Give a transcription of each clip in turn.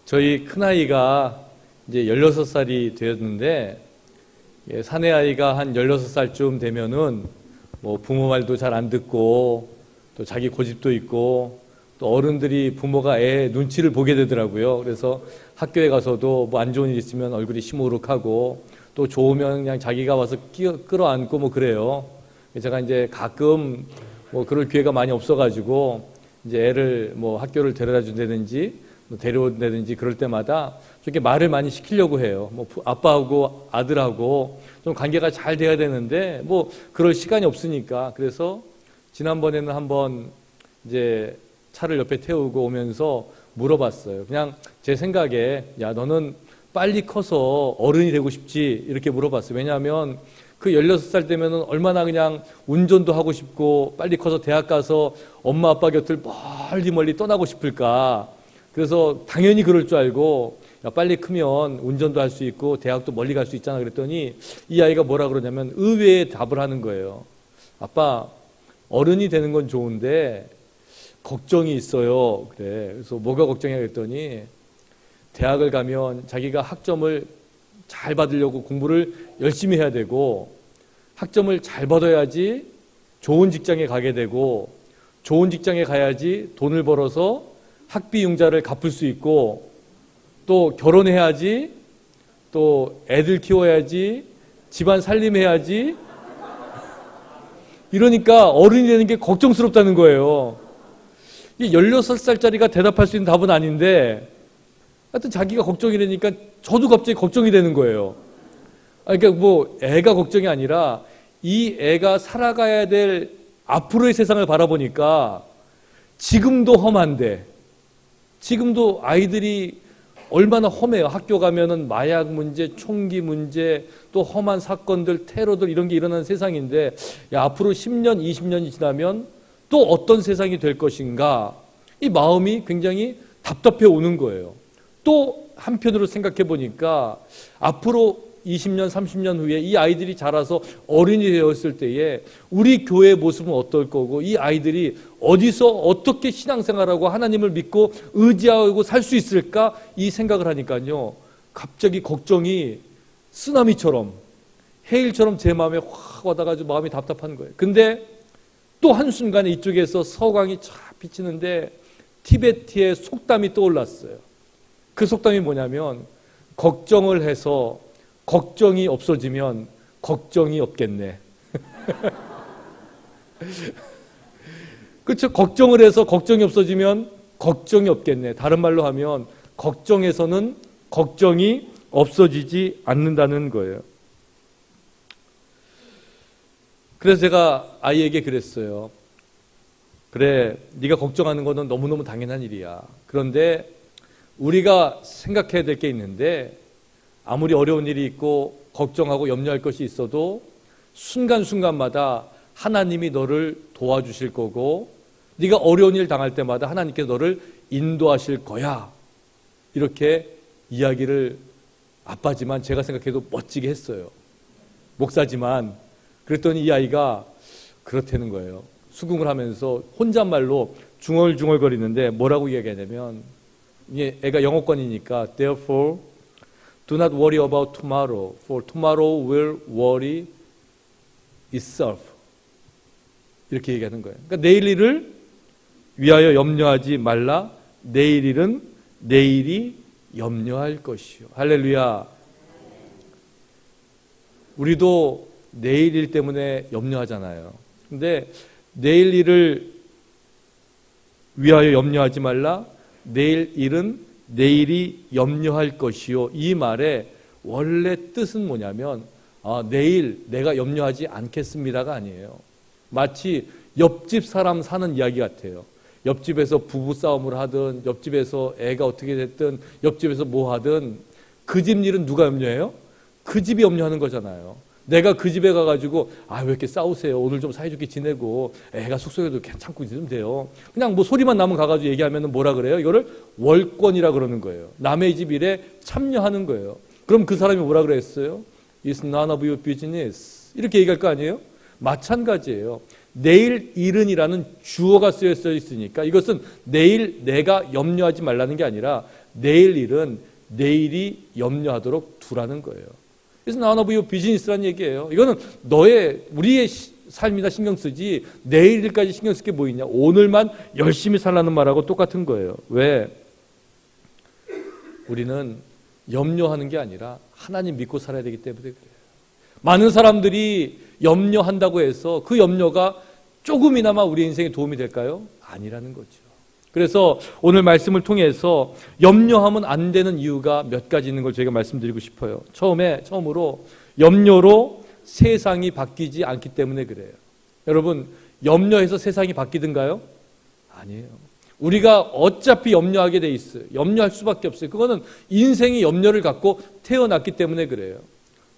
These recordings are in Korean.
저희 큰아이가 이제 16살이 되었는데, 사내아이가 한 16살쯤 되면은 뭐 부모 말도 잘 안 듣고 또 자기 고집도 있고 또 어른들이 부모가 애 눈치를 보게 되더라고요. 그래서 학교에 가서도 뭐 안 좋은 일 있으면 얼굴이 시무룩하고 또 좋으면 그냥 자기가 와서 끌어안고 뭐 그래요. 제가 이제 가끔 뭐 그럴 기회가 많이 없어가지고 이제 애를 뭐 학교를 데려다 준다든지 뭐 데려온다든지 그럴 때마다 이렇게 말을 많이 시키려고 해요. 뭐 아빠하고 아들하고 좀 관계가 잘 돼야 되는데 뭐 그럴 시간이 없으니까. 그래서 지난번에는 한번 이제 차를 옆에 태우고 오면서 물어봤어요. 그냥 제 생각에 야 너는 빨리 커서 어른이 되고 싶지? 이렇게 물어봤어요. 왜냐하면 그 16살 때면은 얼마나 그냥 운전도 하고 싶고 빨리 커서 대학 가서 엄마 아빠 곁을 멀리 떠나고 싶을까. 그래서 당연히 그럴 줄 알고 야, 빨리 크면 운전도 할 수 있고 대학도 멀리 갈 수 있잖아 그랬더니 이 아이가 뭐라 그러냐면 의외의 답을 하는 거예요. 아빠, 어른이 되는 건 좋은데 걱정이 있어요. 그래. 그래서 뭐가 걱정이야 그랬더니 대학을 가면 자기가 학점을 잘 받으려고 공부를 열심히 해야 되고 학점을 잘 받아야지 좋은 직장에 가게 되고 좋은 직장에 가야지 돈을 벌어서 학비 융자를 갚을 수 있고 또 결혼해야지 또 애들 키워야지 집안 살림해야지 이러니까 어른이 되는 게 걱정스럽다는 거예요. 16살짜리가 대답할 수 있는 답은 아닌데 하여튼 자기가 걱정이 되니까 저도 갑자기 걱정이 되는 거예요. 그러니까 뭐 애가 걱정이 아니라 이 애가 살아가야 될 앞으로의 세상을 바라보니까 지금도 험한데 지금도 아이들이 얼마나 험해요. 학교 가면은 마약 문제, 총기 문제, 또 험한 사건들, 테러들 이런 게 일어나는 세상인데 야, 앞으로 10년, 20년이 지나면 또 어떤 세상이 될 것인가 이 마음이 굉장히 답답해 오는 거예요. 또 한편으로 생각해 보니까 앞으로 20년, 30년 후에 이 아이들이 자라서 어른이 되었을 때에 우리 교회의 모습은 어떨 거고 이 아이들이 어디서 어떻게 신앙생활하고 하나님을 믿고 의지하고 살 수 있을까 이 생각을 하니까요 갑자기 걱정이 쓰나미처럼 해일처럼 제 마음에 확 와닿아가지고 마음이 답답한 거예요. 근데 또 한순간에 이쪽에서 서광이 쫙 비치는데 티베트의 속담이 떠올랐어요. 그 속담이 뭐냐면 걱정을 해서 걱정이 없어지면 걱정이 없겠네. 그렇죠? 걱정을 해서 걱정이 없어지면 걱정이 없겠네. 다른 말로 하면 걱정에서는 걱정이 없어지지 않는다는 거예요. 그래서 제가 아이에게 그랬어요. 그래, 네가 걱정하는 거는 너무너무 당연한 일이야. 그런데 우리가 생각해야 될 게 있는데 아무리 어려운 일이 있고 걱정하고 염려할 것이 있어도 순간순간마다 하나님이 너를 도와주실 거고 네가 어려운 일 당할 때마다 하나님께서 너를 인도하실 거야. 이렇게 이야기를 아빠지만 제가 생각해도 멋지게 했어요. 목사지만. 그랬더니 이 아이가 그렇다는 거예요. 수긍을 하면서 혼잣말로 중얼중얼거리는데 뭐라고 이야기하냐면 애가 영어권이니까 Therefore do not worry about tomorrow, for tomorrow will worry itself. 이렇게 얘기하는 거예요. 그러니까 내일 일을 위하여 염려하지 말라. 내일 일은 내일이 염려할 것이요. 할렐루야. 우리도 내일 일 때문에 염려하잖아요. 근데 내일 일을 위하여 염려하지 말라. 내일 일은 내일이 염려할 것이요. 이 말의 원래 뜻은 뭐냐면 내일 내가 염려하지 않겠습니다가 아니에요. 마치 옆집 사람 사는 이야기 같아요. 옆집에서 부부싸움을 하든 옆집에서 애가 어떻게 됐든 옆집에서 뭐 하든 그 집 일은 누가 염려해요? 그 집이 염려하는 거잖아요. 내가 그 집에 가가지고 왜 이렇게 싸우세요? 오늘 좀 사이좋게 지내고 애가 숙소에도 괜찮고 있으면 돼요. 그냥 뭐 소리만 나면 가가지고 얘기하면 뭐라 그래요? 이거를 월권이라 그러는 거예요. 남의 집 일에 참여하는 거예요. 그럼 그 사람이 뭐라 그랬어요? It's none of your business. 이렇게 얘기할 거 아니에요? 마찬가지예요. 내일 일은이라는 주어가 쓰여 있으니까 이것은 내일 내가 염려하지 말라는 게 아니라 내일 일은 내일이 염려하도록 두라는 거예요. 그래서 none of your business라는 얘기예요. 이거는 우리의 삶이나 신경 쓰지 내일 일까지 신경 쓸 게 뭐 있냐. 오늘만 열심히 살라는 말하고 똑같은 거예요. 왜? 우리는 염려하는 게 아니라 하나님 믿고 살아야 되기 때문에 그래요. 많은 사람들이 염려한다고 해서 그 염려가 조금이나마 우리 인생에 도움이 될까요? 아니라는 거죠. 그래서 오늘 말씀을 통해서 염려하면 안 되는 이유가 몇 가지 있는 걸 저희가 말씀드리고 싶어요. 처음으로 염려로 세상이 바뀌지 않기 때문에 그래요. 여러분, 염려해서 세상이 바뀌든가요? 아니에요. 우리가 어차피 염려하게 돼 있어요. 염려할 수밖에 없어요. 그거는 인생이 염려를 갖고 태어났기 때문에 그래요.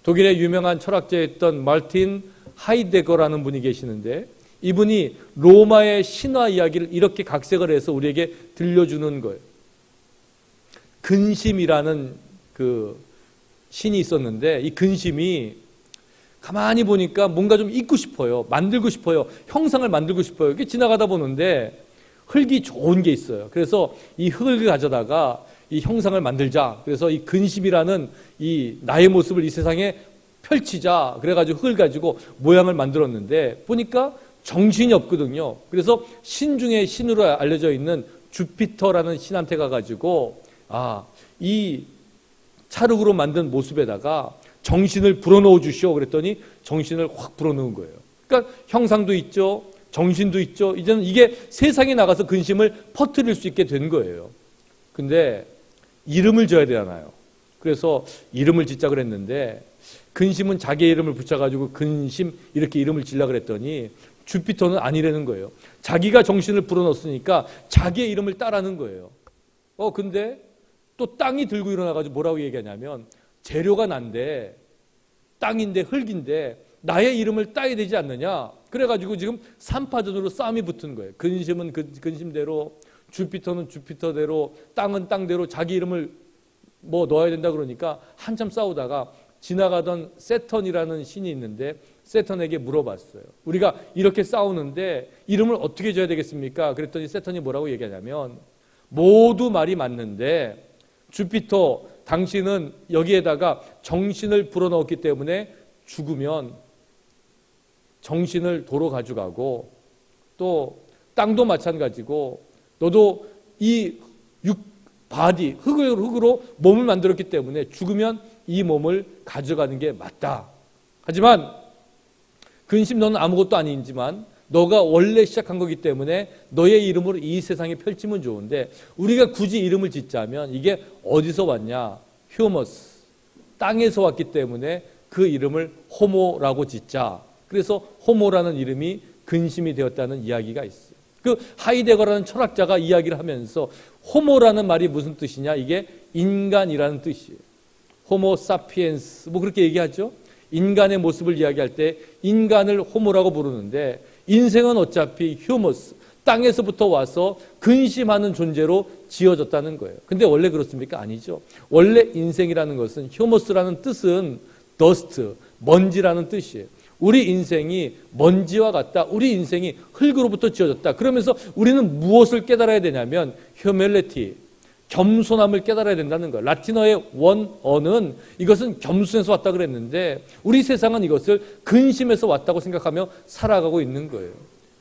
독일의 유명한 철학자였던 마르틴 하이데거라는 분이 계시는데 이분이 로마의 신화 이야기를 이렇게 각색을 해서 우리에게 들려주는 거예요. 근심이라는 그 신이 있었는데 이 근심이 가만히 보니까 뭔가 좀 잊고 싶어요. 만들고 싶어요. 형상을 만들고 싶어요. 이렇게 지나가다 보는데 흙이 좋은 게 있어요. 그래서 이 흙을 가져다가 이 형상을 만들자. 그래서 이 근심이라는 이 나의 모습을 이 세상에 펼치자. 그래가지고 흙을 가지고 모양을 만들었는데 보니까 정신이 없거든요. 그래서 신 중에 신으로 알려져 있는 주피터라는 신한테 가가지고 이 찰흙으로 만든 모습에다가 정신을 불어넣어 주시오. 그랬더니 정신을 확 불어넣은 거예요. 그러니까 형상도 있죠. 정신도 있죠. 이제는 이게 세상에 나가서 근심을 퍼뜨릴 수 있게 된 거예요. 근데 이름을 지어야 되잖아요. 그래서 이름을 짓자 그랬는데 근심은 자기 이름을 붙여가지고 근심 이렇게 이름을 지으려고 그랬더니 주피터는 아니라는 거예요. 자기가 정신을 불어넣었으니까 자기의 이름을 따라는 거예요. 근데 또 땅이 들고 일어나가지고 뭐라고 얘기하냐면 재료가 난데 땅인데 흙인데 나의 이름을 따야 되지 않느냐. 그래가지고 지금 3파전으로 싸움이 붙은 거예요. 근심은 근심대로, 주피터는 주피터대로, 땅은 땅대로 자기 이름을 넣어야 된다 그러니까 한참 싸우다가 지나가던 세턴이라는 신이 있는데 세턴에게 물어봤어요. 우리가 이렇게 싸우는데 이름을 어떻게 지어야 되겠습니까? 그랬더니 세턴이 뭐라고 얘기하냐면 모두 말이 맞는데 주피터 당신은 여기에다가 정신을 불어넣었기 때문에 죽으면 정신을 도로 가져가고 또 땅도 마찬가지고 너도 이 흙으로 몸을 만들었기 때문에 죽으면 이 몸을 가져가는 게 맞다. 하지만 근심 너는 아무것도 아니지만 너가 원래 시작한 거기 때문에 너의 이름으로 이 세상에 펼치면 좋은데 우리가 굳이 이름을 짓자면 이게 어디서 왔냐? 휴머스. 땅에서 왔기 때문에 그 이름을 호모라고 짓자. 그래서 호모라는 이름이 근심이 되었다는 이야기가 있어요. 그 하이데거라는 철학자가 이야기를 하면서 호모라는 말이 무슨 뜻이냐? 이게 인간이라는 뜻이에요. 호모 사피엔스 그렇게 얘기하죠. 인간의 모습을 이야기할 때 인간을 호모라고 부르는데 인생은 어차피 휴머스, 땅에서부터 와서 근심하는 존재로 지어졌다는 거예요. 근데 원래 그렇습니까? 아니죠. 원래 인생이라는 것은 휴머스라는 뜻은 더스트, 먼지라는 뜻이에요. 우리 인생이 먼지와 같다. 우리 인생이 흙으로부터 지어졌다. 그러면서 우리는 무엇을 깨달아야 되냐면 휴밀리티, 겸손함을 깨달아야 된다는 거예요. 라틴어의 원어는 이것은 겸손에서 왔다 그랬는데 우리 세상은 이것을 근심에서 왔다고 생각하며 살아가고 있는 거예요.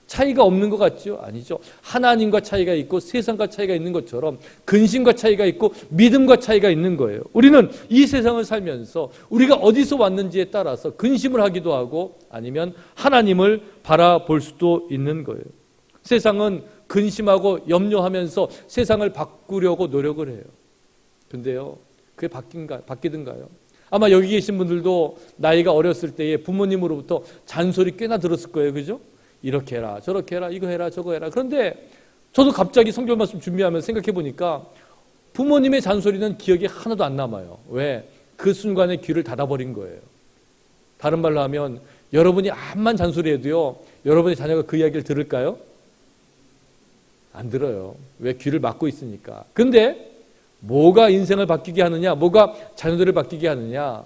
차이가 없는 것 같죠? 아니죠. 하나님과 차이가 있고 세상과 차이가 있는 것처럼 근심과 차이가 있고 믿음과 차이가 있는 거예요. 우리는 이 세상을 살면서 우리가 어디서 왔는지에 따라서 근심을 하기도 하고 아니면 하나님을 바라볼 수도 있는 거예요. 세상은 근심하고 염려하면서 세상을 바꾸려고 노력을 해요. 근데요, 그게 바뀌든가요? 아마 여기 계신 분들도 나이가 어렸을 때에 부모님으로부터 잔소리 꽤나 들었을 거예요. 그죠? 이렇게 해라, 저렇게 해라, 이거 해라, 저거 해라. 그런데 저도 갑자기 성경 말씀 준비하면서 생각해 보니까 부모님의 잔소리는 기억에 하나도 안 남아요. 왜? 그 순간에 귀를 닫아버린 거예요. 다른 말로 하면 여러분이 암만 잔소리해도요, 여러분의 자녀가 그 이야기를 들을까요? 안 들어요. 왜? 귀를 막고 있으니까. 근데 뭐가 인생을 바뀌게 하느냐? 뭐가 자녀들을 바뀌게 하느냐?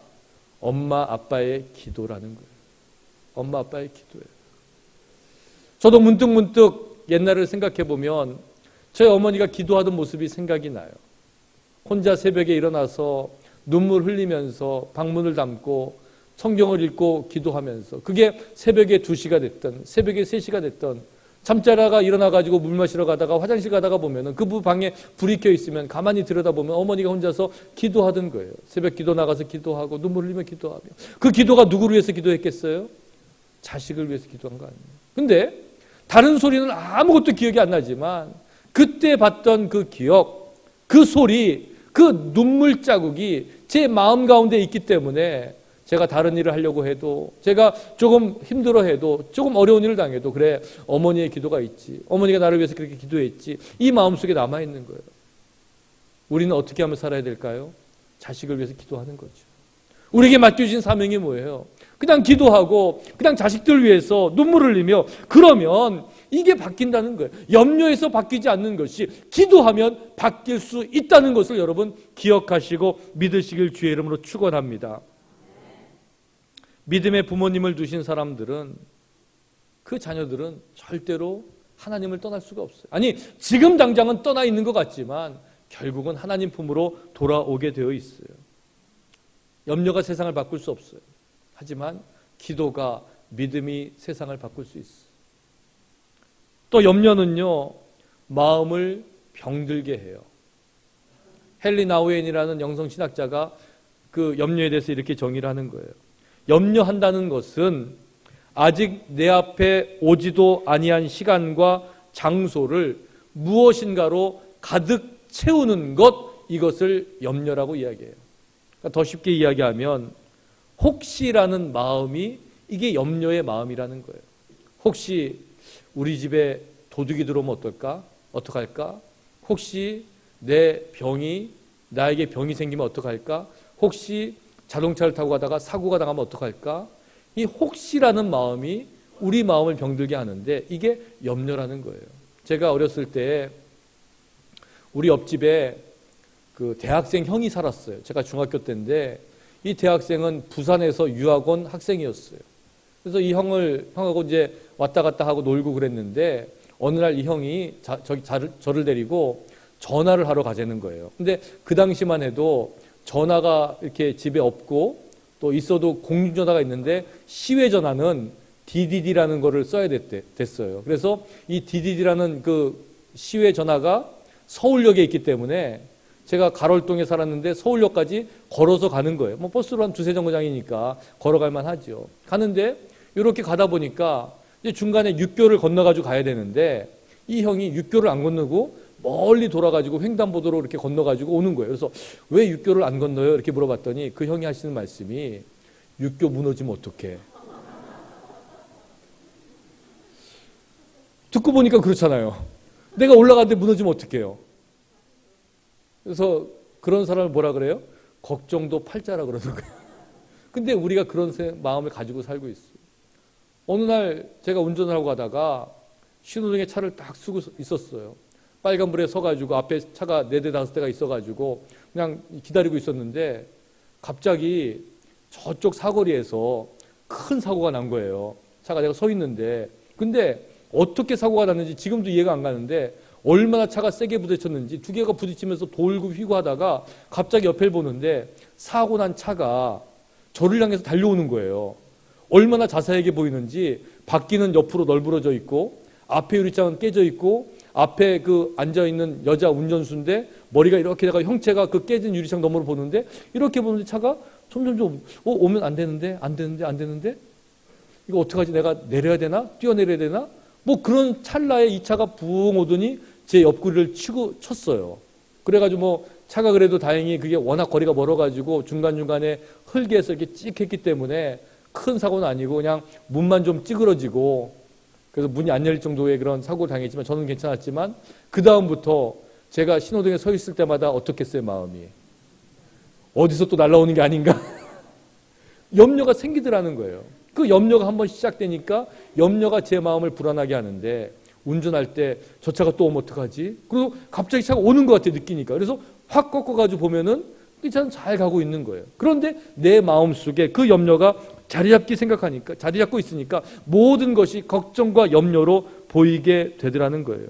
엄마 아빠의 기도라는 거예요. 엄마 아빠의 기도예요. 저도 문득 옛날을 생각해 보면 저희 어머니가 기도하던 모습이 생각이 나요. 혼자 새벽에 일어나서 눈물 흘리면서 방문을 담고 성경을 읽고 기도하면서, 그게 새벽에 2시가 됐던 새벽에 3시가 됐던, 잠자다가 일어나가지고 물 마시러 가다가 화장실 가다가 보면은 그 방에 불이 켜 있으면 가만히 들여다보면 어머니가 혼자서 기도하던 거예요. 새벽 기도 나가서 기도하고 눈물 흘리며 기도하며. 그 기도가 누구를 위해서 기도했겠어요? 자식을 위해서 기도한 거 아니에요. 근데 다른 소리는 아무것도 기억이 안 나지만 그때 봤던 그 기억, 그 소리, 그 눈물 자국이 제 마음 가운데 있기 때문에 제가 다른 일을 하려고 해도, 제가 조금 힘들어해도, 조금 어려운 일을 당해도, 그래, 어머니의 기도가 있지, 어머니가 나를 위해서 그렇게 기도했지, 이 마음속에 남아있는 거예요. 우리는 어떻게 하면 살아야 될까요? 자식을 위해서 기도하는 거죠. 우리에게 맡겨주신 사명이 뭐예요? 그냥 기도하고 그냥 자식들 위해서 눈물을 흘리며, 그러면 이게 바뀐다는 거예요. 염려해서 바뀌지 않는 것이 기도하면 바뀔 수 있다는 것을 여러분 기억하시고 믿으시길 주의 이름으로 축원합니다. 믿음의 부모님을 두신 사람들은, 그 자녀들은 절대로 하나님을 떠날 수가 없어요. 아니, 지금 당장은 떠나 있는 것 같지만 결국은 하나님 품으로 돌아오게 되어 있어요. 염려가 세상을 바꿀 수 없어요. 하지만 기도가, 믿음이 세상을 바꿀 수 있어요. 또 염려는요, 마음을 병들게 해요. 헨리 나우엔이라는 영성신학자가 그 염려에 대해서 이렇게 정의를 하는 거예요. 염려한다는 것은 아직 내 앞에 오지도 아니한 시간과 장소를 무엇인가로 가득 채우는 것, 이것을 염려라고 이야기해요. 그러니까 더 쉽게 이야기하면 혹시라는 마음이, 이게 염려의 마음이라는 거예요. 혹시 우리 집에 도둑이 들어오면 어떨까? 어떡할까? 혹시 내 병이, 나에게 병이 생기면 어떡할까? 혹시 자동차를 타고 가다가 사고가 나가면 어떡할까? 이 혹시라는 마음이 우리 마음을 병들게 하는데 이게 염려라는 거예요. 제가 어렸을 때 우리 옆집에 그 대학생 형이 살았어요. 제가 중학교 때인데 이 대학생은 부산에서 유학 온 학생이었어요. 그래서 이 형하고 이제 왔다 갔다 하고 놀고 그랬는데 어느 날 이 형이 저를 데리고 전화를 하러 가자는 거예요. 근데 그 당시만 해도 전화가 이렇게 집에 없고 또 있어도 공중전화가 있는데 시외전화는 DDD라는 거를 써야 됐어요. 그래서 이 DDD라는 그 시외전화가 서울역에 있기 때문에 제가 가롤동에 살았는데 서울역까지 걸어서 가는 거예요. 뭐 버스로 한 2-3정거장이니까 걸어갈 만하죠. 가는데 이렇게 가다 보니까 이제 중간에 육교를 건너가지고 가야 되는데 이 형이 육교를 안 건너고 멀리 돌아가지고 횡단보도로 이렇게 건너가지고 오는 거예요. 그래서 왜 육교를 안 건너요? 이렇게 물어봤더니 그 형이 하시는 말씀이, 육교 무너지면 어떡해? 듣고 보니까 그렇잖아요. 내가 올라가는데 무너지면 어떡해요? 그래서 그런 사람을 뭐라 그래요? 걱정도 팔자라 그러는 거예요. 근데 우리가 그런 마음을 가지고 살고 있어요. 어느 날 제가 운전을 하고 가다가 신호등에 차를 딱 쓰고 있었어요. 빨간불에 서가지고 앞에 차가 4대 5대가 있어가지고 그냥 기다리고 있었는데 갑자기 저쪽 사거리에서 큰 사고가 난 거예요. 차가 내가 서 있는데, 근데 어떻게 사고가 났는지 지금도 이해가 안 가는데 얼마나 차가 세게 부딪혔는지, 2개가 부딪히면서 돌고 휘고 하다가 갑자기 옆을 보는데 사고 난 차가 저를 향해서 달려오는 거예요. 얼마나 자세하게 보이는지, 바퀴는 옆으로 널브러져 있고 앞에 유리창은 깨져 있고 앞에 그 앉아있는 여자 운전수인데 머리가 이렇게 내가 형체가 그 깨진 유리창 너머로 보는데 이렇게 보는데 차가 점점점 오면 안 되는데 이거 어떡하지? 내가 내려야 되나? 뛰어내려야 되나? 뭐 그런 찰나에 이 차가 붕 오더니 제 옆구리를 쳤어요. 그래가지고 뭐 차가 그래도 다행히 그게 워낙 거리가 멀어가지고 중간중간에 흙에서 이렇게 찍혔기 때문에 큰 사고는 아니고 그냥 문만 좀 찌그러지고, 그래서 문이 안 열릴 정도의 그런 사고를 당했지만 저는 괜찮았지만 그 다음부터 제가 신호등에 서 있을 때마다 어떻겠어요? 마음이 어디서 또 날아오는 게 아닌가? 염려가 생기더라는 거예요. 그 염려가 한번 시작되니까 염려가 제 마음을 불안하게 하는데, 운전할 때 저 차가 또 오면 어떡하지? 그리고 갑자기 차가 오는 것 같아, 느끼니까. 그래서 확 꺾어가지고 보면은 이 차는 잘 가고 있는 거예요. 그런데 내 마음속에 그 염려가 자리 잡고 있으니까 모든 것이 걱정과 염려로 보이게 되더라는 거예요.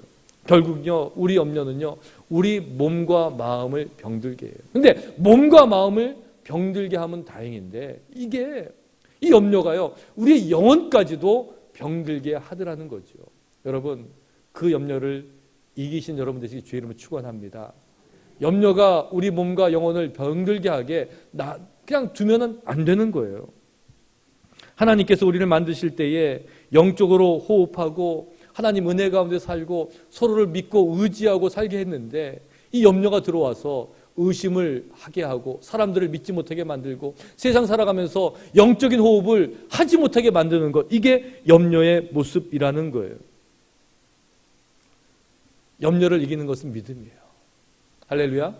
결국요, 우리 염려는요, 우리 몸과 마음을 병들게 해요. 근데 몸과 마음을 병들게 하면 다행인데, 이 염려가요, 우리의 영혼까지도 병들게 하더라는 거죠. 여러분, 그 염려를 이기신 여러분 되시기 주의 이름으로 축원합니다. 염려가 우리 몸과 영혼을 병들게 하게 그냥 두면은 안 되는 거예요. 하나님께서 우리를 만드실 때에 영적으로 호흡하고 하나님 은혜 가운데 살고 서로를 믿고 의지하고 살게 했는데, 이 염려가 들어와서 의심을 하게 하고 사람들을 믿지 못하게 만들고 세상 살아가면서 영적인 호흡을 하지 못하게 만드는 것, 이게 염려의 모습이라는 거예요. 염려를 이기는 것은 믿음이에요. 할렐루야.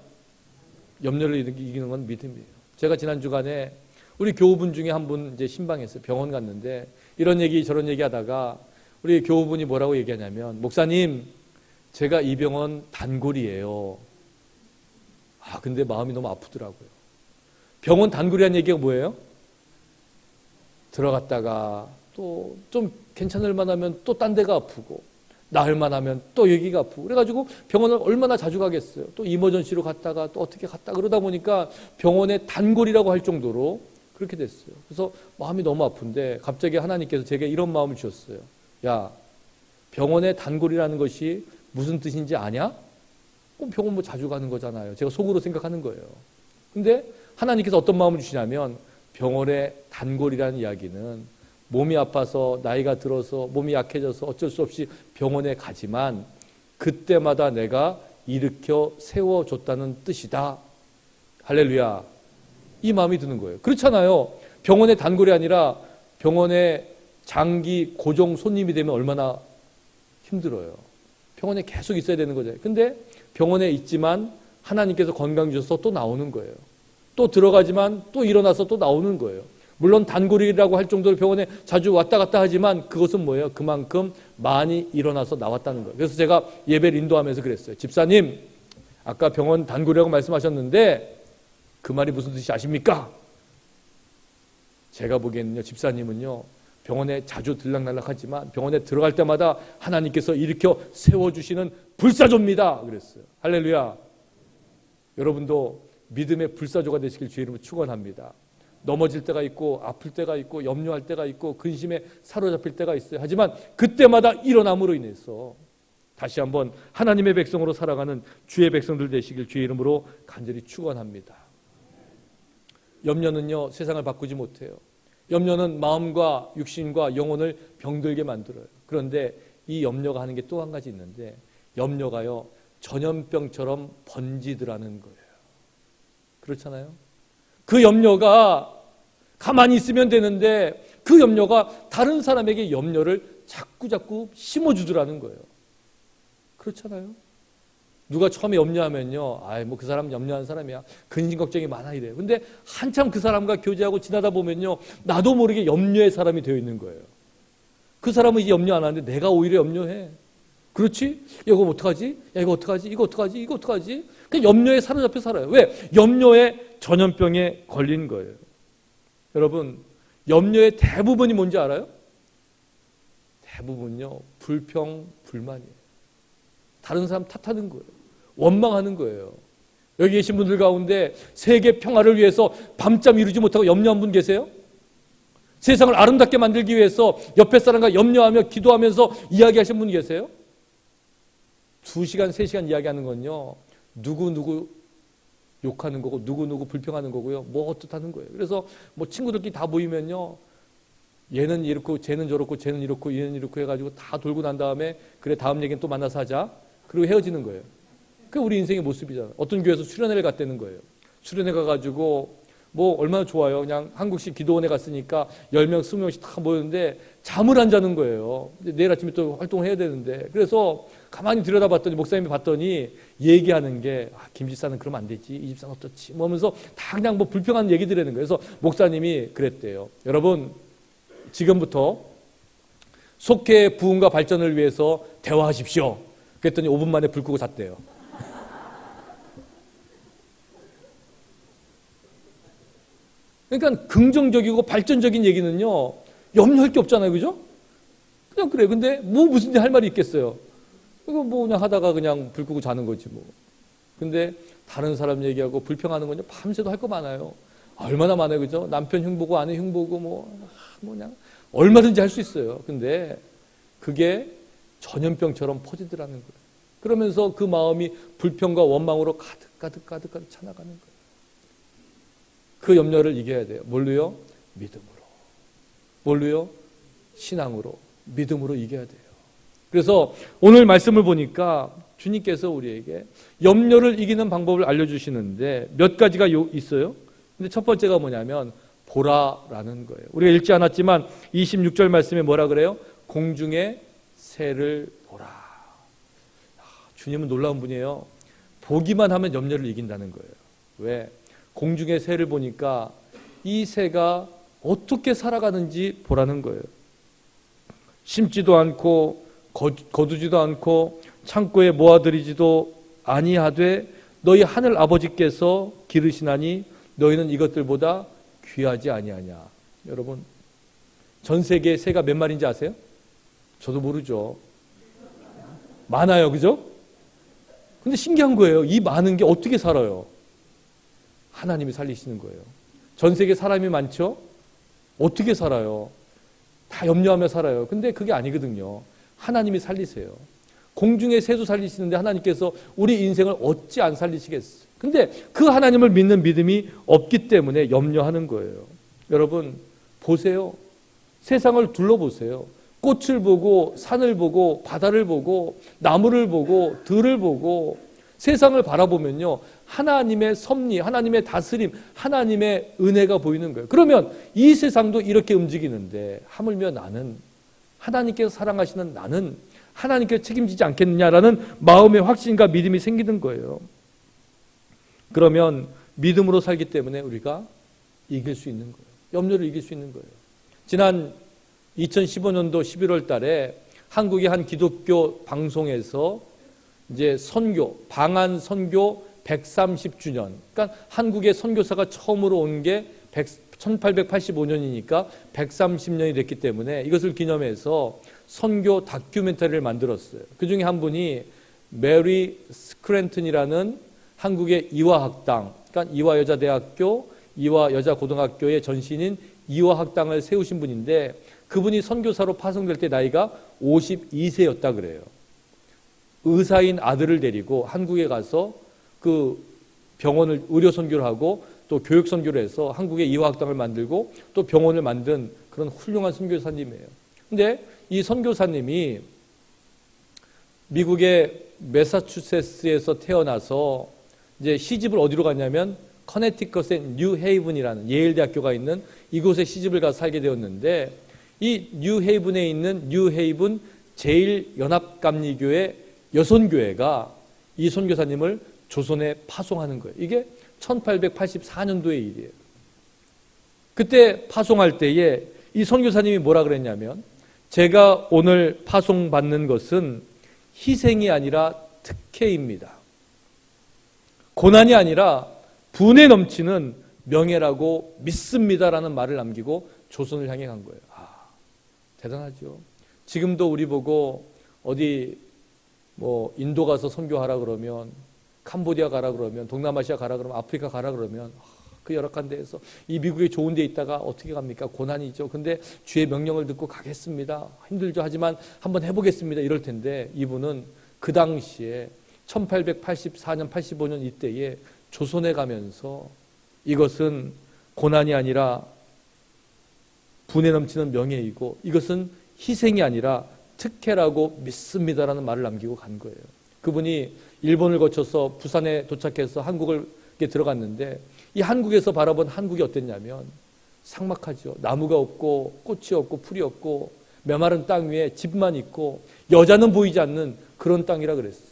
염려를 이기는 건 믿음이에요. 제가 지난 주간에 우리 교우분 중에 한 분 이제 신방했어요. 병원 갔는데 이런 얘기 저런 얘기 하다가 우리 교우분이 뭐라고 얘기하냐면, 목사님, 제가 이 병원 단골이에요. 근데 마음이 너무 아프더라고요. 병원 단골이라는 얘기가 뭐예요? 들어갔다가 또 좀 괜찮을 만하면 또 딴 데가 아프고, 나을 만하면 또 여기가 아프고, 그래가지고 병원을 얼마나 자주 가겠어요. 또 이머전시로 갔다가 또 어떻게 갔다 그러다 보니까 병원의 단골이라고 할 정도로 그렇게 됐어요. 그래서 마음이 너무 아픈데 갑자기 하나님께서 제게 이런 마음을 주셨어요. 야, 병원의 단골이라는 것이 무슨 뜻인지 아냐? 병원 뭐 자주 가는 거잖아요. 제가 속으로 생각하는 거예요. 근데 하나님께서 어떤 마음을 주시냐면, 병원의 단골이라는 이야기는 몸이 아파서 나이가 들어서 몸이 약해져서 어쩔 수 없이 병원에 가지만 그때마다 내가 일으켜 세워줬다는 뜻이다. 할렐루야. 이 마음이 드는 거예요. 그렇잖아요. 병원의 단골이 아니라 병원의 장기 고정 손님이 되면 얼마나 힘들어요. 병원에 계속 있어야 되는 거잖아요. 근데 병원에 있지만 하나님께서 건강 주셔서 또 나오는 거예요. 또 들어가지만 또 일어나서 또 나오는 거예요. 물론 단골이라고 할 정도로 병원에 자주 왔다 갔다 하지만 그것은 뭐예요? 그만큼 많이 일어나서 나왔다는 거예요. 그래서 제가 예배를 인도하면서 그랬어요. 집사님, 아까 병원 단골이라고 말씀하셨는데 그 말이 무슨 뜻이 아십니까? 제가 보기에는요, 집사님은요, 병원에 자주 들락날락하지만 병원에 들어갈 때마다 하나님께서 일으켜 세워주시는 불사조입니다. 그랬어요. 할렐루야. 여러분도 믿음의 불사조가 되시길 주의 이름으로 축원합니다. 넘어질 때가 있고 아플 때가 있고 염려할 때가 있고 근심에 사로잡힐 때가 있어요. 하지만 그때마다 일어남으로 인해서 다시 한번 하나님의 백성으로 살아가는 주의 백성들 되시길 주의 이름으로 간절히 축원합니다. 염려는요, 세상을 바꾸지 못해요. 염려는 마음과 육신과 영혼을 병들게 만들어요. 그런데 이 염려가 하는 게 또 한 가지 있는데, 염려가요, 전염병처럼 번지더라는 거예요. 그렇잖아요. 그 염려가 가만히 있으면 되는데 그 염려가 다른 사람에게 염려를 자꾸 심어주더라는 거예요. 그렇잖아요. 누가 처음에 염려하면요, 뭐 그 사람 염려하는 사람이야, 근심 걱정이 많아 이래요. 근데 한참 그 사람과 교제하고 지나다 보면요, 나도 모르게 염려의 사람이 되어 있는 거예요. 그 사람은 이제 염려 안 하는데 내가 오히려 염려해. 그렇지? 이거 어떡하지? 야, 이거 어떡하지? 이거 어떡하지? 이거 어떡하지? 그냥 염려에 사로잡혀 살아요. 왜? 염려의 전염병에 걸린 거예요. 여러분, 염려의 대부분이 뭔지 알아요? 대부분요, 불평, 불만이에요. 다른 사람 탓하는 거예요. 원망하는 거예요. 여기 계신 분들 가운데 세계 평화를 위해서 밤잠 이루지 못하고 염려한 분 계세요? 세상을 아름답게 만들기 위해서 옆에 사람과 염려하며 기도하면서 이야기하신 분 계세요? 2시간, 3시간 이야기하는 건요, 누구 욕하는 거고 누구 불평하는 거고요, 뭐 어떻다는 거예요. 그래서 뭐 친구들끼리 다 모이면요, 얘는 이렇고 쟤는 저렇고 쟤는 이렇고 얘는 이렇고 해가지고 다 돌고 난 다음에 그래 다음 얘기는 또 만나서 하자, 그리고 헤어지는 거예요. 그게 우리 인생의 모습이잖아요. 어떤 교회에서 수련회를 갔다는 거예요. 수련회 가가지고 뭐 얼마나 좋아요. 그냥 한국식 기도원에 갔으니까 10명, 20명씩 다 모였는데 잠을 안 자는 거예요. 내일 아침에 또 활동을 해야 되는데, 그래서 가만히 들여다봤더니 목사님이 봤더니 얘기하는 게, 김 집사는 그러면 안 되지, 이 집사는 어떻지, 뭐 하면서 다 그냥 뭐 불평하는 얘기들 하는 거예요. 그래서 목사님이 그랬대요. 여러분, 지금부터 속회의 부흥과 발전을 위해서 대화하십시오. 그랬더니 5분 만에 불 끄고 잤대요. 그러니까 긍정적이고 발전적인 얘기는요, 염려할 게 없잖아요. 그죠? 그냥 그래. 근데 뭐 무슨 할 말이 있겠어요? 이거 뭐 그냥 하다가 그냥 불 끄고 자는 거지 뭐. 근데 다른 사람 얘기하고 불평하는 건요 밤새도 할 거 많아요. 얼마나 많아요, 그죠? 남편 흉보고 아내 흉보고 뭐 그냥 얼마든지 할 수 있어요. 근데 그게 전염병처럼 퍼지더라는 거예요. 그러면서 그 마음이 불평과 원망으로 가득 차나가는 거예요. 그 염려를 이겨야 돼요. 뭘로요? 믿음으로. 뭘로요? 신앙으로. 믿음으로 이겨야 돼요. 그래서 오늘 말씀을 보니까 주님께서 우리에게 염려를 이기는 방법을 알려주시는데 몇 가지가 있어요. 근데 첫 번째가 뭐냐면 보라라는 거예요. 우리가 읽지 않았지만 26절 말씀에 뭐라 그래요? 공중의 새를 보라. 주님은 놀라운 분이에요. 보기만 하면 염려를 이긴다는 거예요. 왜? 공중의 새를 보니까 이 새가 어떻게 살아가는지 보라는 거예요. 심지도 않고 거두지도 않고 창고에 모아들이지도 아니하되 너희 하늘 아버지께서 기르시나니 너희는 이것들보다 귀하지 아니하냐. 여러분, 전 세계에 새가 몇 마리인지 아세요? 저도 모르죠. 많아요, 그죠? 근데 신기한 거예요. 이 많은 게 어떻게 살아요? 하나님이 살리시는 거예요. 전 세계에 사람이 많죠? 어떻게 살아요? 다 염려하며 살아요. 근데 그게 아니거든요. 하나님이 살리세요. 공중의 새도 살리시는데 하나님께서 우리 인생을 어찌 안 살리시겠어요? 근데 그 하나님을 믿는 믿음이 없기 때문에 염려하는 거예요. 여러분, 보세요. 세상을 둘러보세요. 꽃을 보고 산을 보고 바다를 보고 나무를 보고 들을 보고 세상을 바라보면요, 하나님의 섭리, 하나님의 다스림, 하나님의 은혜가 보이는 거예요. 그러면 이 세상도 이렇게 움직이는데 하물며 나는, 하나님께서 사랑하시는 나는 하나님께서 책임지지 않겠느냐라는 마음의 확신과 믿음이 생기는 거예요. 그러면 믿음으로 살기 때문에 우리가 이길 수 있는 거예요. 염려를 이길 수 있는 거예요. 지난 2015년도 11월 달에 한국의 한 기독교 방송에서 이제 선교, 방한 선교 130주년. 그러니까 한국의 선교사가 처음으로 온 게 1885년이니까 130년이 됐기 때문에 이것을 기념해서 선교 다큐멘터리를 만들었어요. 그 중에 한 분이 메리 스크랜튼이라는 한국의 이화학당, 그러니까 이화여자대학교, 이화여자고등학교의 전신인 이화학당을 세우신 분인데 그분이 선교사로 파송될 때 나이가 52세였다 그래요. 의사인 아들을 데리고 한국에 가서 그 병원을 의료 선교를 하고 또 교육 선교를 해서 한국의 이화학당을 만들고 또 병원을 만든 그런 훌륭한 선교사님이에요. 근데 이 선교사님이 미국의 매사추세츠에서 태어나서 이제 시집을 어디로 갔냐면 커네티컷의 뉴헤이븐이라는 예일 대학교가 있는 이곳에 시집을 가서 살게 되었는데 이 뉴헤이븐에 있는 뉴헤이븐 제일연합감리교회 여선교회가 이 선교사님을 조선에 파송하는 거예요. 이게 1884년도의 일이에요. 그때 파송할 때에 이 선교사님이 뭐라 그랬냐면 제가 오늘 파송받는 것은 희생이 아니라 특혜입니다. 고난이 아니라 분에 넘치는 명예라고 믿습니다라는 말을 남기고 조선을 향해 간 거예요. 대단하죠. 지금도 우리 보고 어디 뭐 인도 가서 선교하라 그러면, 캄보디아 가라 그러면, 동남아시아 가라 그러면, 아프리카 가라 그러면 그 열악한 데에서 이 미국에 좋은 데 있다가 어떻게 갑니까? 고난이죠. 근데 주의 명령을 듣고 가겠습니다. 힘들죠. 하지만 한번 해보겠습니다. 이럴 텐데 이분은 그 당시에 1884년, 85년 이때에 조선에 가면서 이것은 고난이 아니라 분에 넘치는 명예이고 이것은 희생이 아니라 특혜라고 믿습니다라는 말을 남기고 간 거예요. 그분이 일본을 거쳐서 부산에 도착해서 한국에 들어갔는데 이 한국에서 바라본 한국이 어땠냐면 삭막하죠. 나무가 없고 꽃이 없고 풀이 없고 메마른 땅 위에 집만 있고 여자는 보이지 않는 그런 땅이라 그랬어요.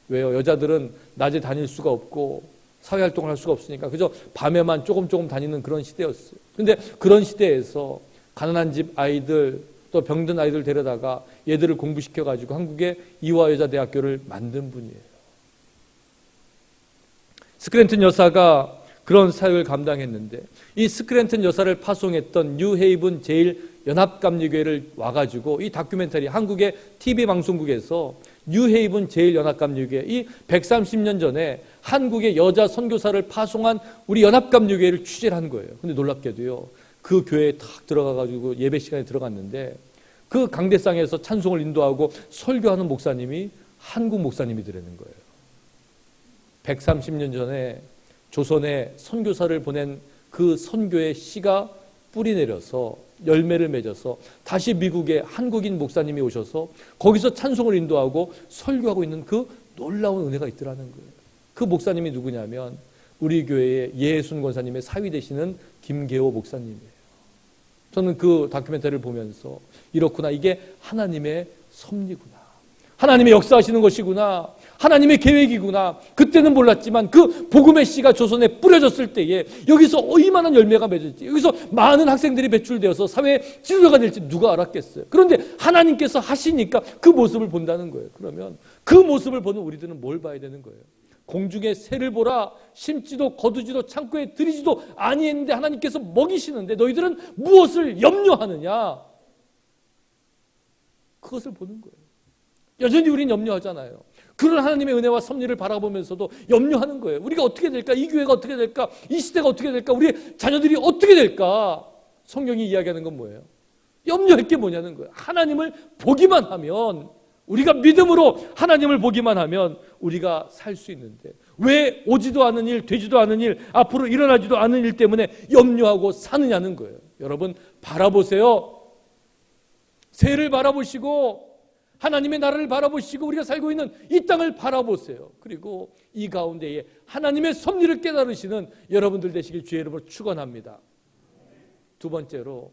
왜요? 여자들은 낮에 다닐 수가 없고 사회활동을 할 수가 없으니까 그저 밤에만 조금 다니는 그런 시대였어요. 근데 그런 시대에서 가난한 집 아이들 또 병든 아이들 데려다가 얘들을 공부시켜가지고 한국의 이화여자대학교를 만든 분이에요. 스크랜튼 여사가 그런 사역을 감당했는데 이 스크랜튼 여사를 파송했던 뉴헤이븐 제일연합감리교회를 와가지고 이 다큐멘터리 한국의 TV 방송국에서 뉴헤이븐 제일연합감리교회, 이 130년 전에 한국의 여자 선교사를 파송한 우리 연합감리교회를 취재를 한 거예요. 근데 놀랍게도요, 그 교회에 탁 들어가가지고 예배 시간에 들어갔는데 그 강대상에서 찬송을 인도하고 설교하는 목사님이 한국 목사님이더라는 거예요. 130년 전에 조선에 선교사를 보낸 그 선교의 씨가 뿌리 내려서 열매를 맺어서 다시 미국에 한국인 목사님이 오셔서 거기서 찬송을 인도하고 설교하고 있는 그 놀라운 은혜가 있더라는 거예요. 그 목사님이 누구냐면 우리 교회의 예순 권사님의 사위 되시는 김계호 목사님이에요. 저는 그 다큐멘터리를 보면서 이렇구나, 이게 하나님의 섭리구나, 하나님의 역사하시는 것이구나, 하나님의 계획이구나. 그때는 몰랐지만 그 복음의 씨가 조선에 뿌려졌을 때에 여기서 이만한 열매가 맺었지, 여기서 많은 학생들이 배출되어서 사회 지도자가 될지 누가 알았겠어요. 그런데 하나님께서 하시니까 그 모습을 본다는 거예요. 그러면 그 모습을 보는 우리들은 뭘 봐야 되는 거예요? 공중의 새를 보라, 심지도 거두지도 창고에 들이지도 아니했는데 하나님께서 먹이시는데 너희들은 무엇을 염려하느냐? 그것을 보는 거예요. 여전히 우리는 염려하잖아요. 그런 하나님의 은혜와 섭리를 바라보면서도 염려하는 거예요. 우리가 어떻게 될까? 이 교회가 어떻게 될까? 이 시대가 어떻게 될까? 우리 자녀들이 어떻게 될까? 성경이 이야기하는 건 뭐예요? 염려할 게 뭐냐는 거예요. 하나님을 보기만 하면, 우리가 믿음으로 하나님을 보기만 하면 우리가 살 수 있는데 왜 오지도 않은 일, 되지도 않은 일, 앞으로 일어나지도 않은 일 때문에 염려하고 사느냐는 거예요. 여러분 바라보세요. 새를 바라보시고 하나님의 나라를 바라보시고 우리가 살고 있는 이 땅을 바라보세요. 그리고 이 가운데에 하나님의 섭리를 깨달으시는 여러분들 되시길 주의 이름으로 축원합니다. 두 번째로,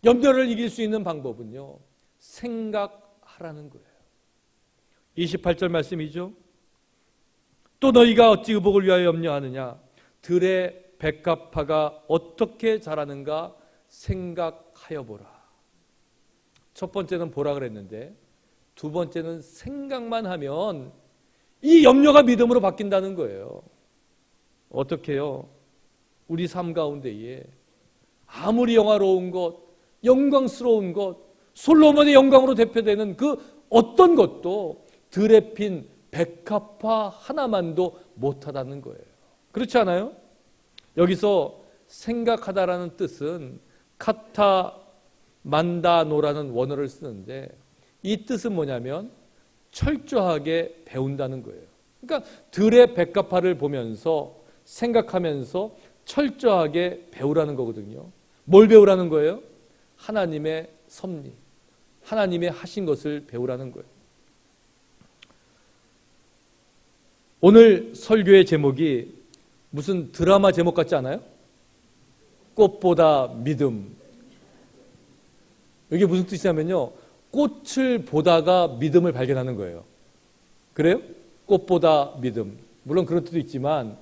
염려를 이길 수 있는 방법은요, 생각하라는 거예요. 28절 말씀이죠. 또 너희가 어찌 의복을 위하여 염려하느냐? 들의 백합화가 어떻게 자라는가 생각하여 보라. 첫 번째는 보라 그랬는데 두 번째는 생각만 하면 이 염려가 믿음으로 바뀐다는 거예요. 어떻게요? 우리 삶 가운데에 아무리 영화로운 것, 영광스러운 것, 솔로몬의 영광으로 대표되는 그 어떤 것도 들에 핀 백합화 하나만도 못하다는 거예요. 그렇지 않아요? 여기서 생각하다라는 뜻은 카타만다노라는 원어를 쓰는데 이 뜻은 뭐냐면 철저하게 배운다는 거예요. 그러니까 들의 백합화를 보면서 생각하면서 철저하게 배우라는 거거든요. 뭘 배우라는 거예요? 하나님의 섭리, 하나님의 하신 것을 배우라는 거예요. 오늘 설교의 제목이 무슨 드라마 제목 같지 않아요? 꽃보다 믿음. 이게 무슨 뜻이냐면요, 꽃을 보다가 믿음을 발견하는 거예요. 그래요? 꽃보다 믿음. 물론 그런 뜻도 있지만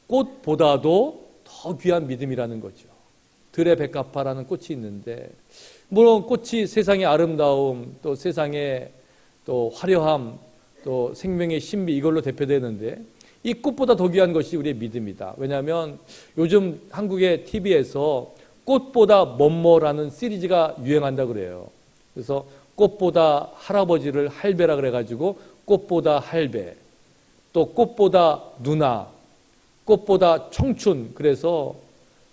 꽃보다도 더 귀한 믿음이라는 거죠. 들의 백합화라는 꽃이 있는데, 물론 꽃이 세상의 아름다움, 또 세상의 또 화려함, 또 생명의 신비, 이걸로 대표되는데 이 꽃보다 더 귀한 것이 우리의 믿음이다. 왜냐하면 요즘 한국의 TV에서 꽃보다 뭐뭐라는 시리즈가 유행한다 그래요. 그래서 꽃보다 할아버지를 할배라 그래가지고 꽃보다 할배, 또 꽃보다 누나, 꽃보다 청춘. 그래서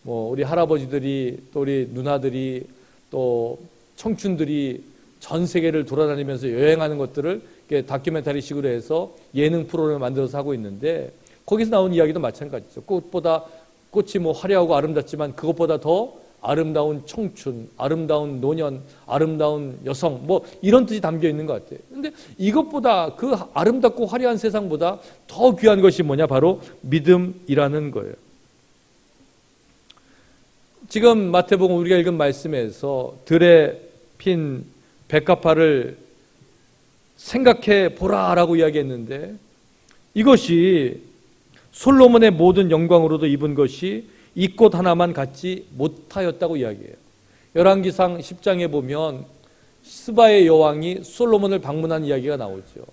뭐 우리 할아버지들이 또 우리 누나들이 또 청춘들이 전 세계를 돌아다니면서 여행하는 것들을 다큐멘터리식으로 해서 예능 프로그램을 만들어서 하고 있는데, 거기서 나온 이야기도 마찬가지죠. 꽃이 뭐 화려하고 아름답지만 그것보다 더 아름다운 청춘, 아름다운 노년, 아름다운 여성, 뭐 이런 뜻이 담겨 있는 것 같아요. 그런데 이것보다, 그 아름답고 화려한 세상보다 더 귀한 것이 뭐냐? 바로 믿음이라는 거예요. 지금 마태복음 우리가 읽은 말씀에서 들에 핀 백합화를 생각해 보라라고 이야기했는데, 이것이 솔로몬의 모든 영광으로도 입은 것이 이 꽃 하나만 갖지 못하였다고 이야기해요. 열왕기상 10장에 보면 스바의 여왕이 솔로몬을 방문한 이야기가 나오죠.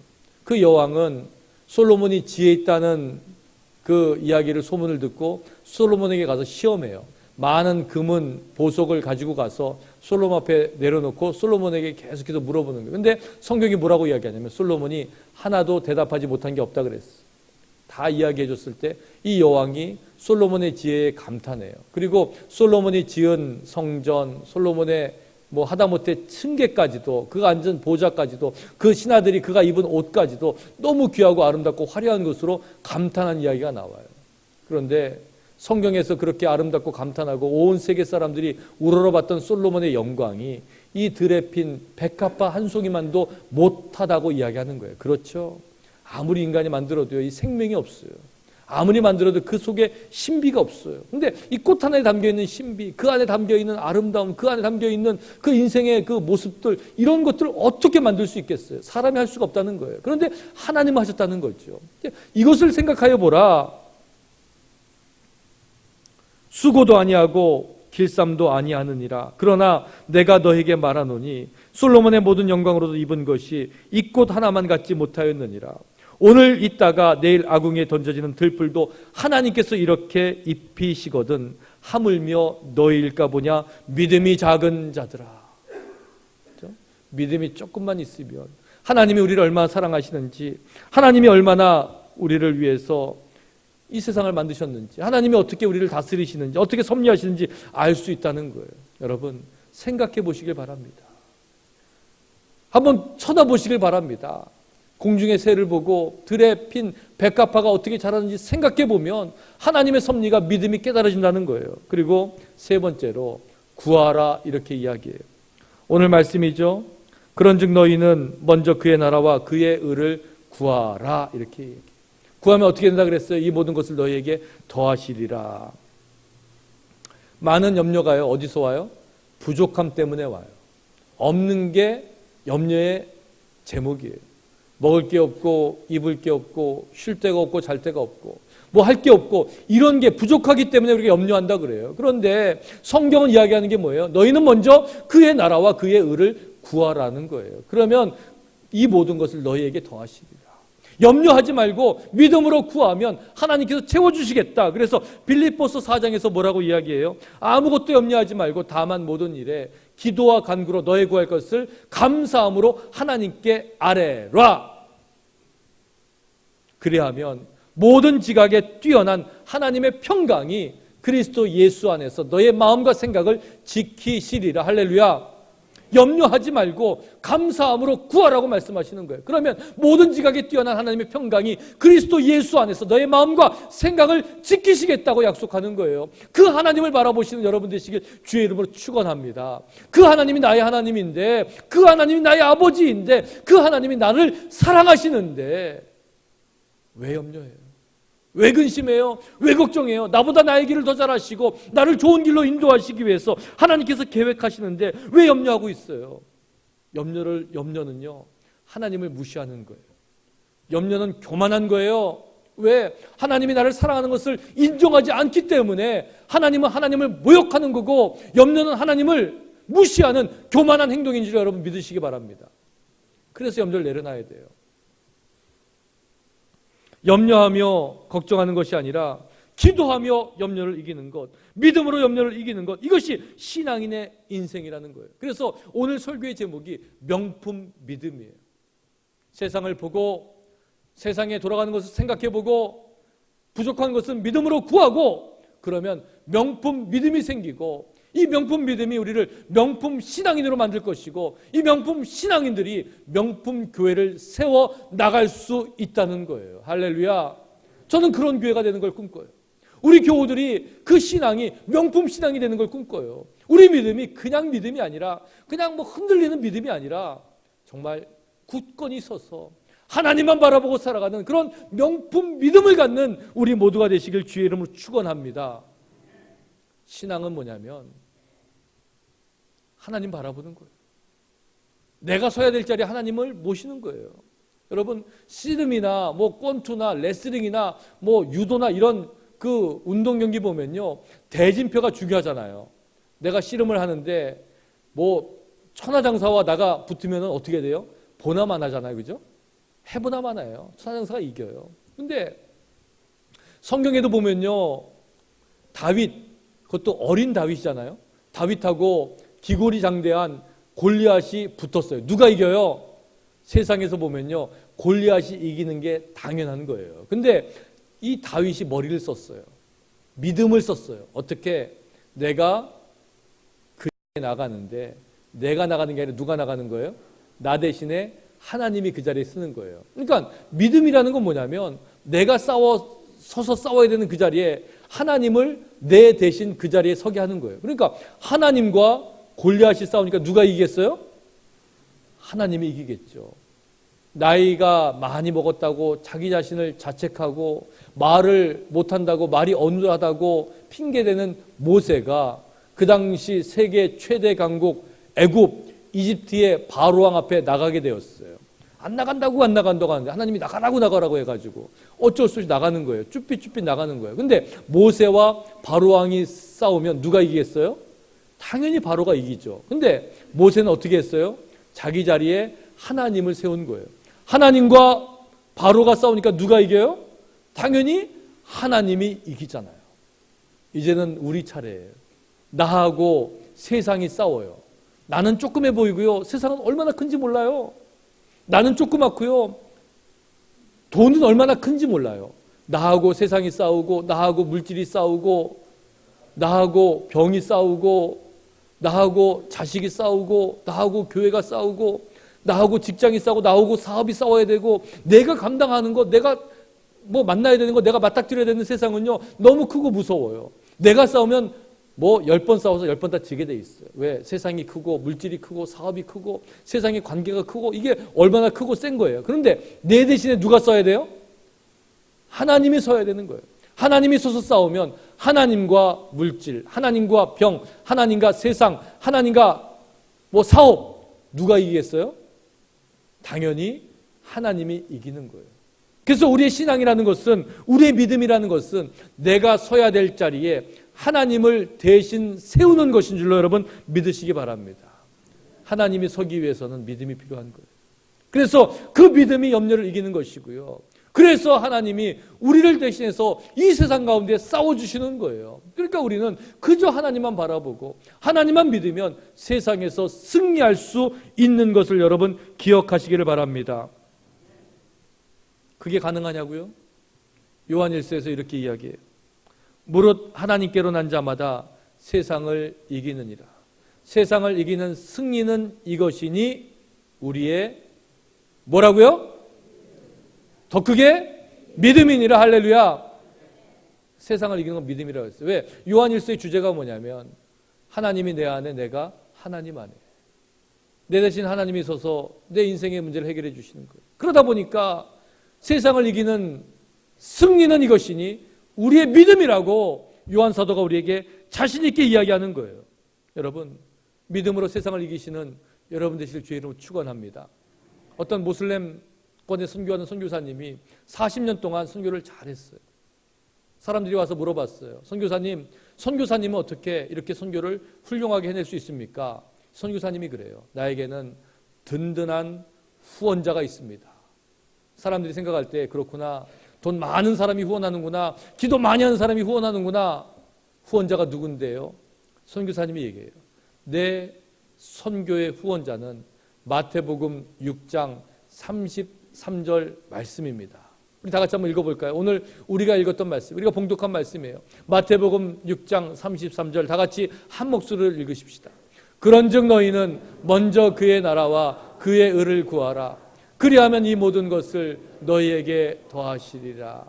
그 여왕은 솔로몬이 지혜 있다는 그 이야기를, 소문을 듣고 솔로몬에게 가서 시험해요. 많은 금은 보석을 가지고 가서 솔로몬 앞에 내려놓고 솔로몬에게 계속해서 물어보는 거예요. 근데 성경이 뭐라고 이야기하냐면 솔로몬이 하나도 대답하지 못한 게 없다 그랬어. 다 이야기해 줬을 때 이 여왕이 솔로몬의 지혜에 감탄해요. 그리고 솔로몬이 지은 성전, 솔로몬의 뭐 하다못해 층계까지도, 그가 앉은 보좌까지도, 그 신하들이 그가 입은 옷까지도 너무 귀하고 아름답고 화려한 것으로 감탄한 이야기가 나와요. 그런데 성경에서 그렇게 아름답고 감탄하고 온 세계 사람들이 우러러봤던 솔로몬의 영광이 이 들에 핀 백합화 한 송이만도 못하다고 이야기하는 거예요. 그렇죠? 아무리 인간이 만들어도요, 이 생명이 없어요. 아무리 만들어도 그 속에 신비가 없어요. 근데 이 꽃 하나에 담겨있는 신비, 그 안에 담겨있는 아름다움, 그 안에 담겨있는 그 인생의 그 모습들, 이런 것들을 어떻게 만들 수 있겠어요? 사람이 할 수가 없다는 거예요. 그런데 하나님은 하셨다는 거죠. 이것을 생각하여 보라. 수고도 아니하고 길쌈도 아니하느니라. 그러나 내가 너에게 말하노니 솔로몬의 모든 영광으로도 입은 것이 이 꽃 하나만 갖지 못하였느니라. 오늘 있다가 내일 아궁이에 던져지는 들풀도 하나님께서 이렇게 입히시거든 하물며 너희일까 보냐 믿음이 작은 자들아. 그렇죠? 믿음이 조금만 있으면 하나님이 우리를 얼마나 사랑하시는지, 하나님이 얼마나 우리를 위해서 이 세상을 만드셨는지, 하나님이 어떻게 우리를 다스리시는지, 어떻게 섭리하시는지 알 수 있다는 거예요. 여러분 생각해 보시길 바랍니다. 한번 쳐다보시길 바랍니다. 공중의 새를 보고 들에 핀 백합화가 어떻게 자라는지 생각해 보면 하나님의 섭리가 믿음이 깨달아진다는 거예요. 그리고 세 번째로 구하라 이렇게 이야기해요. 오늘 말씀이죠. 그런즉 너희는 먼저 그의 나라와 그의 의를 구하라 이렇게 얘기해요. 구하면 어떻게 된다 그랬어요? 이 모든 것을 너희에게 더하시리라. 많은 염려가요. 어디서 와요? 부족함 때문에 와요. 없는 게 염려의 제목이에요. 먹을 게 없고 입을 게 없고 쉴 데가 없고 잘 데가 없고 뭐 할 게 없고 이런 게 부족하기 때문에 우리가 염려한다 그래요. 그런데 성경은 이야기하는 게 뭐예요? 너희는 먼저 그의 나라와 그의 의를 구하라는 거예요. 그러면 이 모든 것을 너희에게 더하시리라. 염려하지 말고 믿음으로 구하면 하나님께서 채워주시겠다. 그래서 빌립보서 4장에서 뭐라고 이야기해요? 아무것도 염려하지 말고 다만 모든 일에 기도와 간구로 너의 구할 것을 감사함으로 하나님께 아뢰라. 그리하면 모든 지각에 뛰어난 하나님의 평강이 그리스도 예수 안에서 너의 마음과 생각을 지키시리라. 할렐루야. 염려하지 말고 감사함으로 구하라고 말씀하시는 거예요. 그러면 모든 지각에 뛰어난 하나님의 평강이 그리스도 예수 안에서 너의 마음과 생각을 지키시겠다고 약속하는 거예요. 그 하나님을 바라보시는 여러분 되시길 주의 이름으로 축원합니다. 그 하나님이 나의 하나님인데, 그 하나님이 나의 아버지인데, 그 하나님이 나를 사랑하시는데 왜 염려해요? 왜 근심해요? 왜 걱정해요? 나보다 나의 길을 더 잘 아시고 나를 좋은 길로 인도하시기 위해서 하나님께서 계획하시는데 왜 염려하고 있어요? 염려는요, 하나님을 무시하는 거예요. 염려는 교만한 거예요. 왜? 하나님이 나를 사랑하는 것을 인정하지 않기 때문에 하나님은 하나님을 모욕하는 거고 염려는 하나님을 무시하는 교만한 행동인 줄 여러분 믿으시기 바랍니다. 그래서 염려를 내려놔야 돼요. 염려하며 걱정하는 것이 아니라 기도하며 염려를 이기는 것, 믿음으로 염려를 이기는 것, 이것이 신앙인의 인생이라는 거예요. 그래서 오늘 설교의 제목이 명품 믿음이에요. 세상을 보고 세상에 돌아가는 것을 생각해보고 부족한 것은 믿음으로 구하고 그러면 명품 믿음이 생기고 이 명품 믿음이 우리를 명품 신앙인으로 만들 것이고 이 명품 신앙인들이 명품 교회를 세워 나갈 수 있다는 거예요. 할렐루야. 저는 그런 교회가 되는 걸 꿈꿔요. 우리 교우들이 그 신앙이 명품 신앙이 되는 걸 꿈꿔요. 우리 믿음이 그냥 믿음이 아니라 그냥 뭐 흔들리는 믿음이 아니라 정말 굳건히 서서 하나님만 바라보고 살아가는 그런 명품 믿음을 갖는 우리 모두가 되시길 주의 이름으로 축원합니다. 신앙은 뭐냐면 하나님 바라보는 거예요. 내가 서야 될 자리에 하나님을 모시는 거예요. 여러분 씨름이나 뭐 권투나 레슬링이나 뭐 유도나 이런 그 운동 경기 보면요 대진표가 중요하잖아요. 내가 씨름을 하는데 뭐 천하장사와 나가 붙으면 어떻게 돼요? 보나만 하잖아요. 그죠? 해보나만 해요. 천하장사가 이겨요. 근데 성경에도 보면요 다윗 그것도 어린 다윗이잖아요. 다윗하고 기골이 장대한 골리앗이 붙었어요. 누가 이겨요? 세상에서 보면요, 골리앗이 이기는 게 당연한 거예요. 근데 이 다윗이 머리를 썼어요. 믿음을 썼어요. 어떻게? 내가 그 자리에 나가는데, 내가 나가는 게 아니라 누가 나가는 거예요? 나 대신에 하나님이 그 자리에 쓰는 거예요. 그러니까 믿음이라는 건 뭐냐면, 내가 서서 싸워야 되는 그 자리에 하나님을 내 대신 그 자리에 서게 하는 거예요. 그러니까 하나님과 골리앗이 싸우니까 누가 이기겠어요? 하나님이 이기겠죠. 나이가 많이 먹었다고 자기 자신을 자책하고 말을 못한다고, 말이 어눌하다고 핑계대는 모세가 그 당시 세계 최대 강국 애굽 이집트의 바로왕 앞에 나가게 되었어요. 안 나간다고 하는데 하나님이 나가라고 해가지고 어쩔 수 없이 나가는 거예요. 쭈삣쭈삣 나가는 거예요. 근데 모세와 바로왕이 싸우면 누가 이기겠어요? 당연히 바로가 이기죠. 근데 모세는 어떻게 했어요? 자기 자리에 하나님을 세운 거예요. 하나님과 바로가 싸우니까 누가 이겨요? 당연히 하나님이 이기잖아요. 이제는 우리 차례예요. 나하고 세상이 싸워요. 나는 조그매 보이고요, 세상은 얼마나 큰지 몰라요. 나는 조그맣고요, 돈은 얼마나 큰지 몰라요. 나하고 세상이 싸우고, 나하고 물질이 싸우고, 나하고 병이 싸우고, 나하고 자식이 싸우고, 나하고 교회가 싸우고, 나하고 직장이 싸우고, 나하고 사업이 싸워야 되고, 내가 감당하는 거, 내가 뭐 만나야 되는 거, 내가 맞닥뜨려야 되는 세상은요, 너무 크고 무서워요. 내가 싸우면 뭐 10번 싸워서 10번 다 지게 돼 있어요. 왜? 세상이 크고 물질이 크고 사업이 크고 세상의 관계가 크고 이게 얼마나 크고 센 거예요. 그런데 내 대신에 누가 써야 돼요? 하나님이 서야 되는 거예요. 하나님이 서서 싸우면 하나님과 물질, 하나님과 병, 하나님과 세상, 하나님과 뭐 사업, 누가 이기겠어요? 당연히 하나님이 이기는 거예요. 그래서 우리의 신앙이라는 것은, 우리의 믿음이라는 것은 내가 서야 될 자리에 하나님을 대신 세우는 것인 줄로 여러분 믿으시기 바랍니다. 하나님이 서기 위해서는 믿음이 필요한 거예요. 그래서 그 믿음이 염려를 이기는 것이고요. 그래서 하나님이 우리를 대신해서 이 세상 가운데 싸워주시는 거예요. 그러니까 우리는 그저 하나님만 바라보고 하나님만 믿으면 세상에서 승리할 수 있는 것을 여러분 기억하시기를 바랍니다. 그게 가능하냐고요? 요한 1서에서 이렇게 이야기해요. 무릇 하나님께로 난 자마다 세상을 이기느니라. 세상을 이기는 승리는 이것이니 우리의 뭐라고요? 더 크게 믿음이니라. 할렐루야. 세상을 이기는 건 믿음이라고 했어요. 왜? 요한 1서의 주제가 뭐냐면 하나님이 내 안에, 내가 하나님 안에. 내 대신 하나님이 서서 내 인생의 문제를 해결해 주시는 거예요. 그러다 보니까 세상을 이기는 승리는 이것이니 우리의 믿음이라고 요한 사도가 우리에게 자신 있게 이야기하는 거예요. 여러분, 믿음으로 세상을 이기시는 여러분 되실 주의 이름으로 축원합니다. 어떤 모슬렘권에 선교하는 선교사님이 40년 동안 선교를 잘했어요. 사람들이 와서 물어봤어요. 선교사님은 어떻게 이렇게 선교를 훌륭하게 해낼 수 있습니까? 선교사님이 그래요. 나에게는 든든한 후원자가 있습니다. 사람들이 생각할 때 그렇구나, 돈 많은 사람이 후원하는구나, 기도 많이 하는 사람이 후원하는구나. 후원자가 누군데요? 선교사님이 얘기해요. 내 선교의 후원자는 마태복음 6장 33절 말씀입니다. 우리 다 같이 한번 읽어볼까요? 오늘 우리가 읽었던 말씀, 우리가 봉독한 말씀이에요. 마태복음 6장 33절 다 같이 한 목소리를 읽으십시다. 그런즉 너희는 먼저 그의 나라와 그의 의를 구하라. 그리하면 이 모든 것을 너희에게 더하시리라.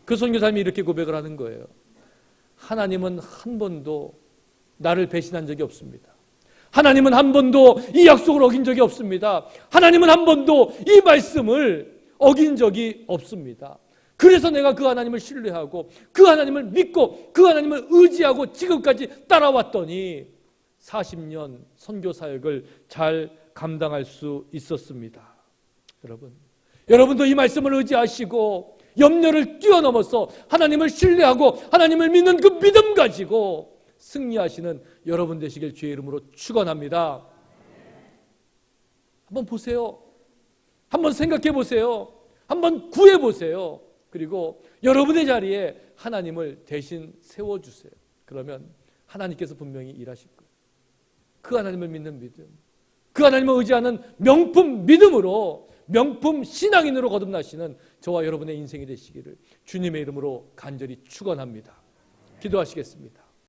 그 선교사님이 이렇게 고백을 하는 거예요. 하나님은 한 번도 나를 배신한 적이 없습니다. 하나님은 한 번도 이 약속을 어긴 적이 없습니다. 하나님은 한 번도 이 말씀을 어긴 적이 없습니다. 그래서 내가 그 하나님을 신뢰하고 그 하나님을 믿고 그 하나님을 의지하고 지금까지 따라왔더니 40년 선교 사역을 잘 감당할 수 있었습니다. 여러분도 이 말씀을 의지하시고 염려를 뛰어넘어서 하나님을 신뢰하고 하나님을 믿는 그 믿음 가지고 승리하시는 여러분 되시길 주의 이름으로 축원합니다. 한번 보세요. 한번 생각해 보세요. 한번 구해 보세요. 그리고 여러분의 자리에 하나님을 대신 세워주세요. 그러면 하나님께서 분명히 일하실 거예요. 그 하나님을 믿는 믿음, 그 하나님을 의지하는 명품 믿음으로, 명품 신앙인으로 거듭나시는 저와 여러분의 인생이 되시기를 주님의 이름으로 간절히 축원합니다. 기도하시겠습니다.